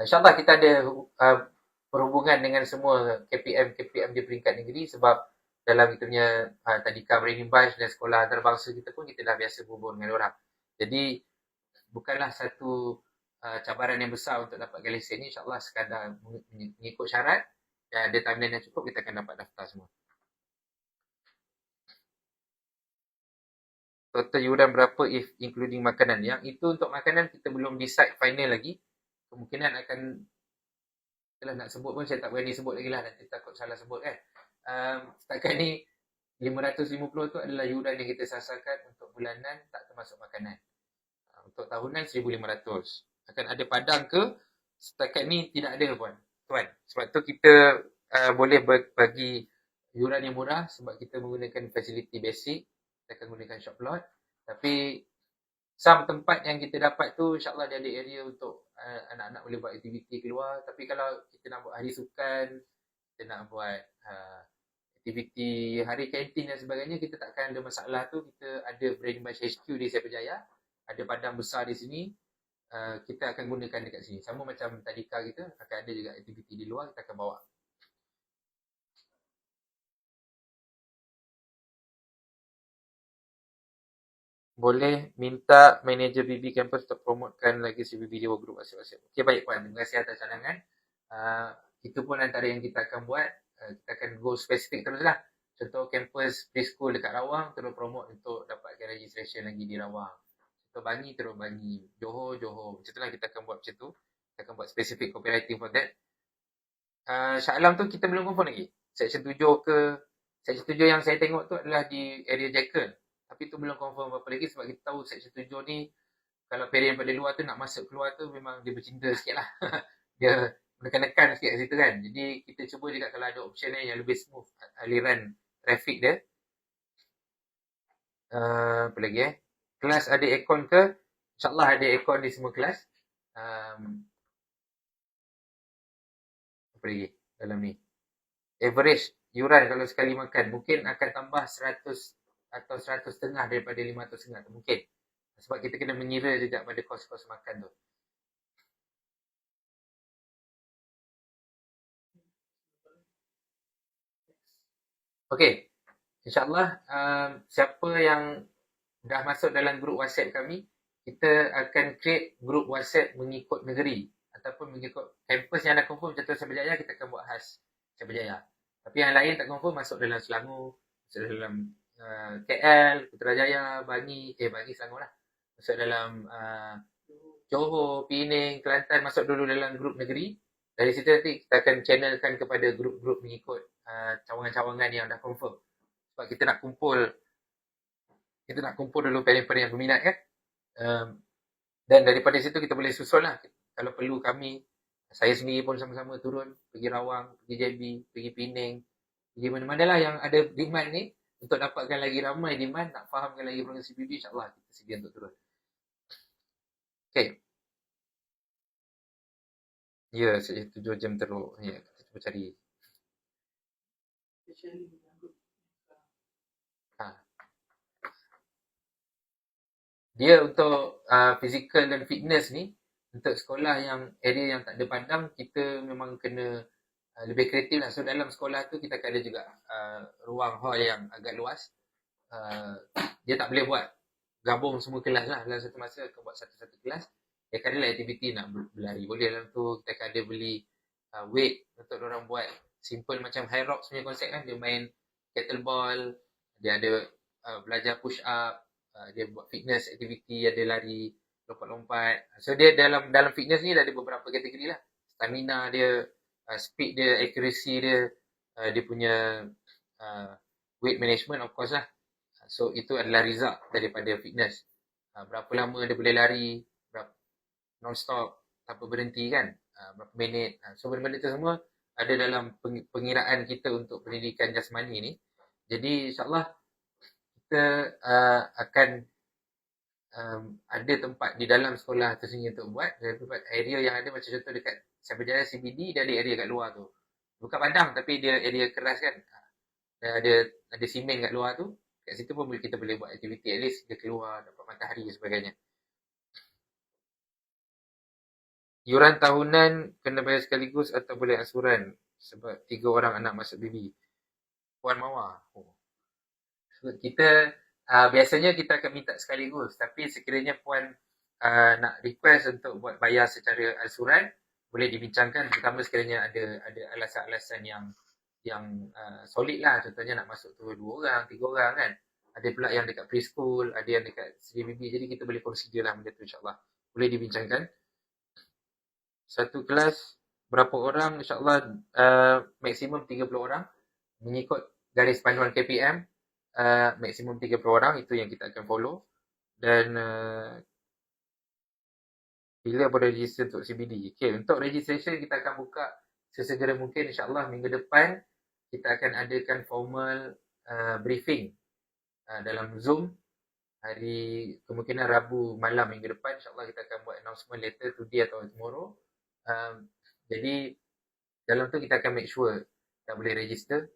InsyaAllah kita ada perhubungan dengan semua KPM di peringkat negeri sebab dalam kita punya tadika training bunch dan sekolah antarabangsa kita pun kita dah biasa berhubung dengan orang. Jadi bukanlah satu cabaran yang besar untuk dapatkan lesen ni. InsyaAllah sekadar mengikut syarat dan ada timeline yang cukup, kita akan dapat daftar semua. Total yuran berapa if including makanan? Yang itu untuk makanan kita belum decide final lagi. Kemungkinan akan, itulah nak sebut pun saya tak berani sebut lagi lah, nanti takut salah sebut kan. Setakat ni 550 tu adalah yuran yang kita sasarkan untuk bulanan, tak termasuk makanan. Untuk tahunan 1,500. Akan ada padang ke? Setakat ni tidak ada puan, tuan. Sebab tu kita boleh bagi yuran yang murah sebab kita menggunakan fasiliti basic. Kita akan gunakan shop lot. Tapi some tempat yang kita dapat tu insyaAllah dia ada area untuk anak-anak boleh buat aktiviti keluar. Tapi kalau kita nak buat hari sukan, kita nak buat aktiviti hari kantin dan sebagainya, kita takkan ada masalah tu. Kita ada Brand Bunch HQ di Siapa Jaya, ada padang besar di sini, kita akan gunakan dekat sini. Sama macam tadika kita, akan ada juga aktiviti di luar, kita akan bawa. Boleh minta manager BB Campus untuk promotekan lagi CBB di group WhatsApp. Okey, baik puan. Terima kasih atas cadangan. Itu pun antara yang kita akan buat. Kita akan go spesifik terus lah. Contoh campus preschool dekat Rawang, terus promote untuk dapatkan registration lagi di Rawang. Contoh Bangi, terus Bangi. Johor. Macam itulah kita akan buat macam tu. Kita akan buat spesifik copywriting for that. Shah Alam tu kita belum confirm lagi. Section 7 ke? Section 7 yang saya tengok tu adalah di area Jekyll. Tapi tu belum confirm apa lagi sebab kita tahu Section 7 ni kalau parent pada luar tu nak masuk keluar tu memang dia bercinta sikit lah. Dia menekan-nekan sikit kat situ kan. Jadi kita cuba juga kalau ada option lain yang lebih smooth aliran traffic dia. Apa lagi Kelas ada aircon ke? InsyaAllah ada aircon di semua kelas. Apa lagi dalam ni? Average yuran kalau sekali makan mungkin akan tambah 100 atau 100.5 daripada 500.5 tu mungkin. Sebab kita kena mengira juga pada kos-kos makan tu. Okey. InsyaAllah siapa yang dah masuk dalam grup WhatsApp kami, kita akan create grup WhatsApp mengikut negeri ataupun mengikut kampus yang dah confirm. Contoh Siapa Jaya, kita akan buat khas Siapa Jaya. Tapi yang lain tak confirm, masuk dalam Selangor, masuk dalam KL, Putrajaya, Bangi Selangor lah. Masuk dalam Johor, Pening, Kelantan, masuk dulu dalam grup negeri. Dari situ nanti kita akan channelkan kepada grup-grup mengikut cawangan-cawangan yang dah confirm. Sebab kita nak kumpul dulu parent-parent yang berminat kan. Dan daripada situ kita boleh susun lah. Kalau perlu kami, saya sendiri pun sama-sama turun, pergi Rawang, pergi JB, pergi Pening, pergi mana-mana lah yang ada demand ni, untuk dapatkan lagi ramai demand, nak fahamkan lagi program CPB, insyaAllah kita sedia untuk turun. Okay. Ya, 7 jam teruk. Ya, kita cuba cari. Dia untuk physical dan fitness ni, untuk sekolah yang area yang tak ada padang, kita memang kena lebih kreatif lah. So dalam sekolah tu kita akan ada juga ruang hall yang agak luas. Dia tak boleh buat gabung semua kelas lah. Dalam satu masa akan buat satu-satu kelas. Dia akan ada aktiviti nak berlari. Boleh dalam tu kita akan ada beli weight untuk orang buat simple macam High Rocks punya konsep kan. Dia main kettlebell, dia ada belajar push up, dia buat fitness activity, ada lari, lompat-lompat. So dia dalam fitness ni dah ada beberapa kategori lah. Stamina dia, speed dia, accuracy dia, dia punya weight management of course lah. So itu adalah result daripada fitness. Berapa lama dia boleh lari, berapa non-stop, tanpa berhenti kan, berapa minit. So benda-benda tu semua ada dalam pengiraan kita untuk pendidikan jasmani ni. Jadi insyaAllah kita akan ada tempat di dalam sekolah tu sendiri untuk buat. Area yang ada macam contoh dekat Siapa Jaya CBD, dia ada area kat luar tu. Bukan padang tapi dia area keras kan. Ada simen kat luar tu. Kat situ pun kita boleh buat aktiviti. At least dia keluar, dapat matahari dan sebagainya. Yuran tahunan kena bayar sekaligus atau boleh asuran sebab 3 orang anak masuk BB. Puan Mawar. Oh. So, kita biasanya kita akan minta sekaligus, tapi sekiranya puan nak request untuk buat bayar secara asuran, boleh dibincangkan, terutama sekiranya ada alasan-alasan yang solid lah. Contohnya nak masuk tu 2 orang, 3 orang kan. Ada pula yang dekat preschool, ada yang dekat CDBB, jadi kita boleh consider lah benda tu, insyaAllah. Boleh dibincangkan. Satu kelas berapa orang, insyaAllah maksimum 30 orang mengikut garis panduan KPM. Maksimum 30 orang, itu yang kita akan follow. Dan bila boleh register untuk CBD? Okay, untuk registration kita akan buka sesegera mungkin, insyaAllah minggu depan kita akan adakan formal briefing dalam Zoom. Hari kemungkinan Rabu malam minggu depan, insyaAllah kita akan buat announcement later today atau tomorrow. Jadi dalam tu kita akan make sure kita boleh register.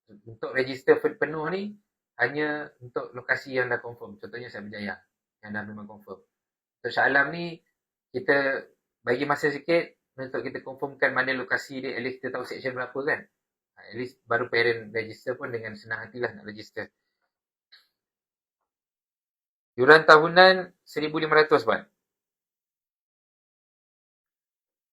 Untuk register penuh ni hanya untuk lokasi yang dah confirm. Contohnya Syed Berjaya yang dah memang confirm. Untuk Shah Alam ni kita bagi masa sikit untuk kita confirmkan mana lokasi dia, at least kita tahu section berapa kan. At least baru parent register pun dengan senang hatilah nak register. Yuran tahunan 1,500 buat.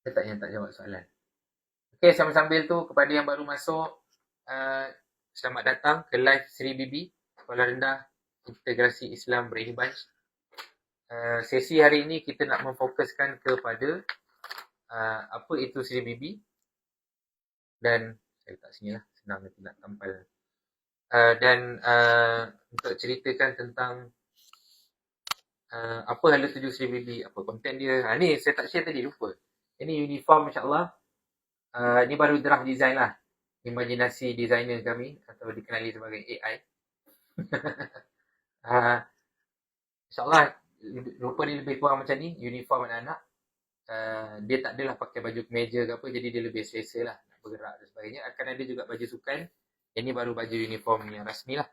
Saya tak jawab soalan. Okay, sambil-sambil tu kepada yang baru masuk, selamat datang ke live Sri Bibi, Sekolah Rendah Integrasi Islam Brainy Bunch. Sesi hari ini kita nak memfokuskan kepada apa itu Sri Bibi, dan saya letak sini lah, senang nanti nak tampal. Dan untuk ceritakan tentang apa hala tuju Sri Bibi, apa konten dia. Ni saya tak share tadi, lupa. Ini uniform, insyaAllah. Ni baru draft design lah. Imajinasi designer kami, atau dikenali sebagai AI. InsyaAllah rupa dia lebih kurang macam ni, uniform anak-anak. Dia tak adalah pakai baju kemeja ke apa, jadi dia lebih selesa lah nak bergerak dan sebagainya. Akan ada juga baju sukan. Ini baru baju uniform yang rasmi lah.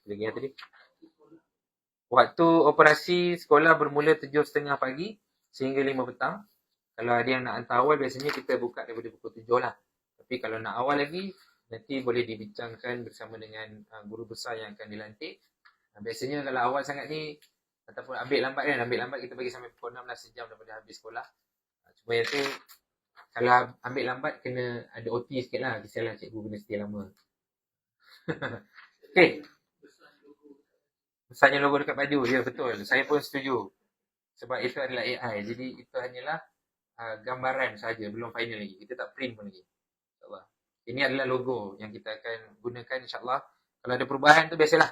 Lagi yang tadi. Waktu operasi sekolah bermula 7.30 pagi sehingga 5 petang. Kalau ada yang nak hantar awal, biasanya kita buka daripada pukul 7 lah. Tapi kalau nak awal lagi, nanti boleh dibincangkan bersama dengan guru besar yang akan dilantik. Biasanya kalau awal sangat ni, ataupun ambil lambat kita bagi sampai pukul 6 lah, sejam daripada habis sekolah. Cuma yang tu, kalau ambil lambat kena ada OT sikit lah. Kisahlah cikgu kena stay lama. Okay. Besarnya logo dekat baju, ya betul. Saya pun setuju. Sebab itu adalah AI. Jadi itu hanyalah gambaran saja, belum final lagi. Kita tak print pun lagi. InsyaAllah. Ini adalah logo yang kita akan gunakan, insyaAllah. Kalau ada perubahan tu biasalah.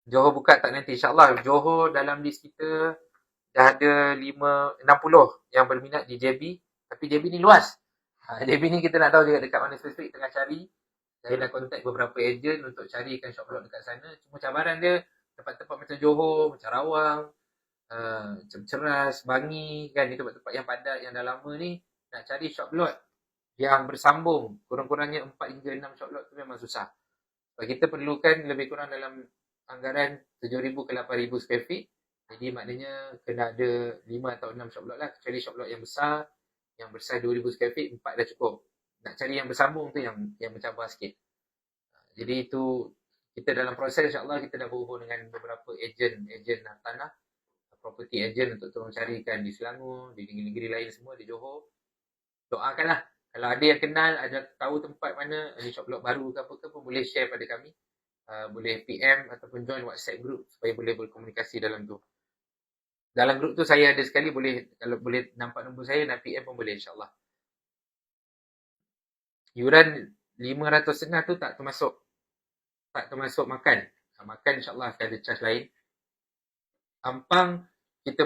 Johor buka tak nanti? InsyaAllah Johor dalam list kita dah ada 60 yang berminat di JB. Tapi JB ni luas. JB ni kita nak tahu juga dekat mana spesifik, tengah cari. Saya dah contact beberapa ejen untuk carikan shop lot dekat sana. Cuma cabaran dia tempat-tempat macam Johor, macam Rawang, macam Ceras, Bangi kan, ni tempat-tempat yang padat yang dah lama ni, nak cari shop lot yang bersambung kurang-kurangnya 4 hingga 6 shop lot tu memang susah. Sebab kita perlukan lebih kurang dalam anggaran 7,000 ke 8,000 square feet. Jadi maknanya kena ada 5 atau 6 shop lot lah. Kecuali shop lot yang besar, yang bersaiz 2,000 square feet, 4 dah cukup. Nak cari yang bersambung tu yang mencabar sikit. Jadi itu kita dalam proses, insyaAllah kita dah berhubung dengan beberapa ejen tanah, property agent untuk tolong carikan di Selangor, di negeri-negeri lain semua, di Johor. Doakanlah. Kalau ada yang kenal, ada tahu tempat mana, ada shop lot baru ke apa ke pun, boleh share pada kami. Boleh PM ataupun join WhatsApp group supaya boleh berkomunikasi dalam tu. Dalam group tu saya ada sekali, boleh, kalau boleh nampak nombor saya dan PM pun boleh, insyaAllah. Yuran 500 tu tak termasuk makan. Makan insyaAllah akan ada charge lain. Ampang kita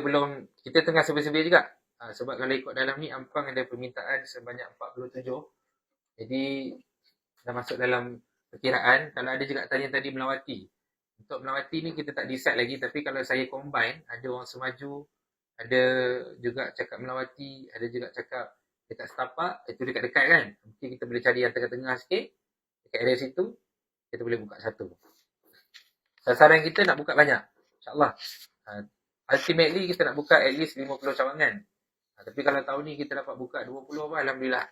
tengah sebi-sebi juga. Sebab kalau ikut dalam ni, Ampang ada permintaan sebanyak 47. Jadi dah masuk dalam perkiraan. Kalau ada juga tanya tadi Melawati. Untuk Melawati ni kita tak decide lagi, tapi kalau saya combine, ada orang Semaju, ada juga cakap Melawati, ada juga cakap dekat Setapak, itu dekat-dekat kan. Mungkin kita boleh cari yang tengah-tengah sikit. Dekat area situ, kita boleh buka satu. Sasaran kita nak buka banyak. InsyaAllah. Ultimately, kita nak buka at least 50 cawangan. Tapi kalau tahun ni kita dapat buka 20 apa, Alhamdulillah.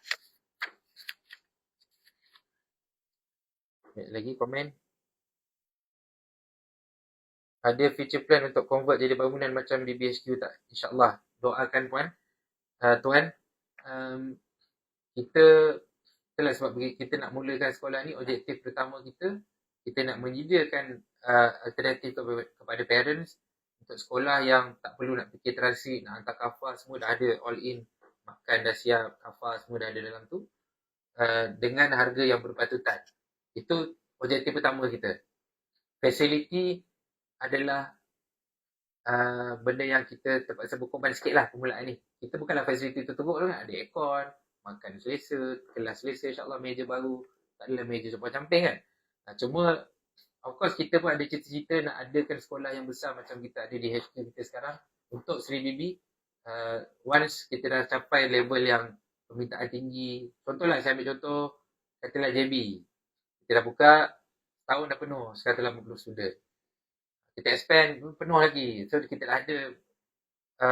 Lagi komen. Ada feature plan untuk convert jadi bangunan macam BBHQ tak? InsyaAllah. Doakan puan. Tuan. Kita itulah sebab kita nak mulakan sekolah ni, objektif pertama kita nak menyediakan alternatif kepada parents untuk sekolah yang tak perlu nak fikir transit, nak hantar kafar, semua dah ada all in, makan dah siap, kafar semua dah ada dalam tu, dengan harga yang berpatutan. Itu objektif pertama kita. Facility adalah benda yang kita terpaksa berkorban sikit lah permulaan ni. Kita bukanlah facility teruk tu kan, ada aircon, makan selesa, kelas selesa, insyaAllah meja baru, tak adalah meja campur-camping kan. Cuma of course kita pun ada cita-cita nak adakan sekolah yang besar macam kita ada di HQ kita sekarang untuk Sri Bibi. Once kita dah capai level yang permintaan tinggi, contohlah saya ambil contoh katalah JB, kita dah buka tahun dah penuh 180 student, kita expand penuh lagi, so kita dah ada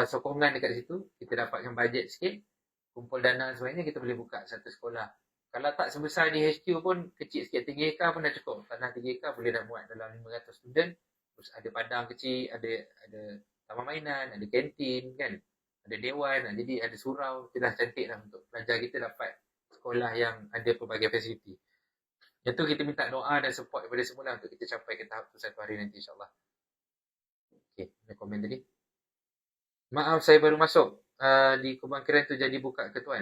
sokongan dekat situ, kita dapatkan bajet sikit, kumpul dana sebenarnya, kita boleh buka satu sekolah. Kalau tak sebesar di HQ pun, kecil sikit, 3 ekar pun dah cukup. Tanah 3 ekar boleh dah muat dalam 500 student. Terus ada padang kecil, ada taman mainan, ada kantin kan, ada dewan, jadi ada surau. Kita dah cantik lah untuk pelajar kita dapat sekolah yang ada pelbagai fasiliti. Yang tu kita minta doa dan support daripada semua lah untuk kita capai ke tahap tu satu hari nanti insyaAllah. Okay, ada komen tadi. Maaf saya baru masuk. Di Kubang Keren tu jadi buka ke tuan?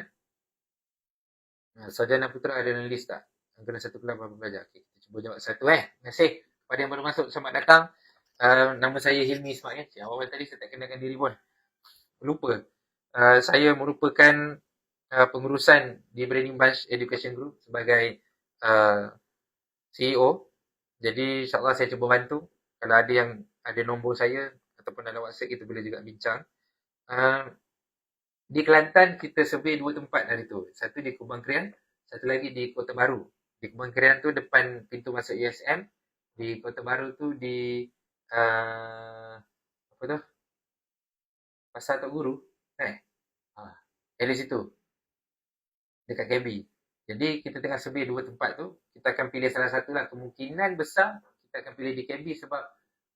Sarjana Putra ada dalam list tak? Kena satu kelas berapa pelajar? Okay, kita cuba jawab satu. Terima kasih kepada yang baru masuk. Selamat datang. Nama saya Hilmi Ismail. Awal tadi saya tak kenalkan diri pun. Lupa. Saya merupakan pengurusan di Branding Bunch Education Group sebagai CEO. Jadi insyaAllah saya cuba bantu. Kalau ada yang ada nombor saya ataupun dalam WhatsApp, kita boleh juga bincang. Di Kelantan kita survey 2 tempat hari tu. Satu di Kubang Krian, satu lagi di Kota Baru. Di Kubang Krian tu depan pintu masuk USM. Di Kota Baru tu di apa tu? Pasar Tok Guru. Dari situ. Dekat KB. Jadi kita tengah survey 2 tempat tu. Kita akan pilih salah satu lah. Kemungkinan besar kita akan pilih di KB sebab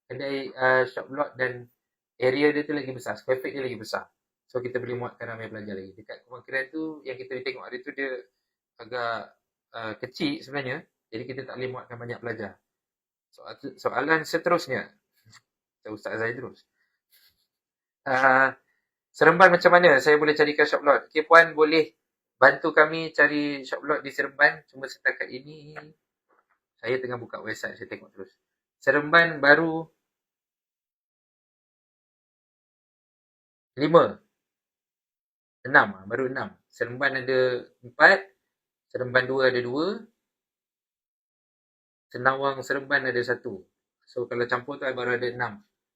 kedai shop lot dan area dia tu lagi besar. Square feet dia lagi besar. So kita boleh muatkan ramai pelajar lagi. Dekat Kemakiran tu yang kita tengok hari tu dia agak kecil sebenarnya. Jadi kita tak boleh muatkan banyak pelajar. Soalan seterusnya. Ustaz Azhar terus. Seremban macam mana saya boleh carikan shop lot? Okay, puan boleh bantu kami cari shop lot di Seremban. Cuma setakat ini saya tengah buka website, saya tengok terus. Seremban baru 5. 6, baru 6. Seremban ada 4, Seremban 2 ada 2, Senawang Seremban ada 1. So kalau campur tu baru ada 6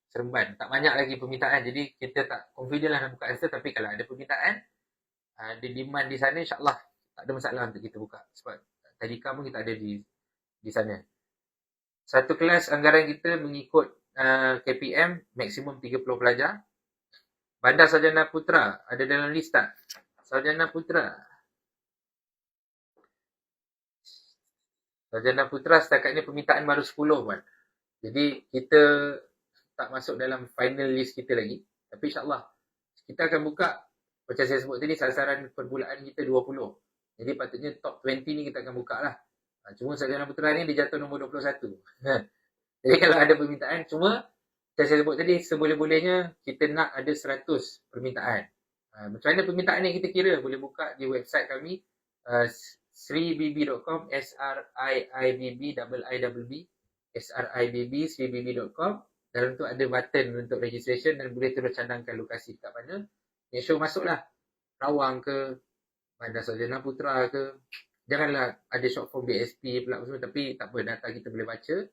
Seremban. Tak banyak lagi permintaan, jadi kita tak confident lah nak buka rasa. Tapi kalau ada permintaan, ada demand di sana, insyaAllah tak ada masalah untuk kita buka. Sebab tadika pun kita ada di sana. Satu kelas anggaran kita mengikut KPM, maksimum 30 pelajar. Bandar Sarjana Putra ada dalam list tak? Sarjana Putra setakat ni permintaan baru 10 kan. Jadi kita tak masuk dalam final list kita lagi. Tapi insyaAllah kita akan buka, macam saya sebut tadi, sasaran perbulan kita 20. Jadi patutnya top 20 ni kita akan buka lah. Cuma Sarjana Putra ni dia jatuh nombor 21. Jadi kalau ada permintaan, cuma saya sebut tadi, seboleh-bolehnya kita nak ada 100 permintaan. Macam mana permintaan ni kita kira? Boleh buka di website kami, sribibi.com, sribb, Dalam tu ada button untuk registration dan boleh terus cadangkan lokasi kat mana. Make sure masuklah. Rawang ke, Bandar Sarjana Putra ke. Janganlah ada short form BSP pula semua, tapi tak apa, data kita boleh baca.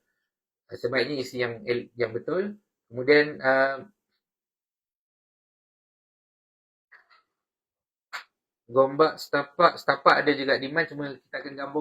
Sebaiknya isi yang betul. Kemudian Gombak, setapak ada juga demand, cuma kita akan gabung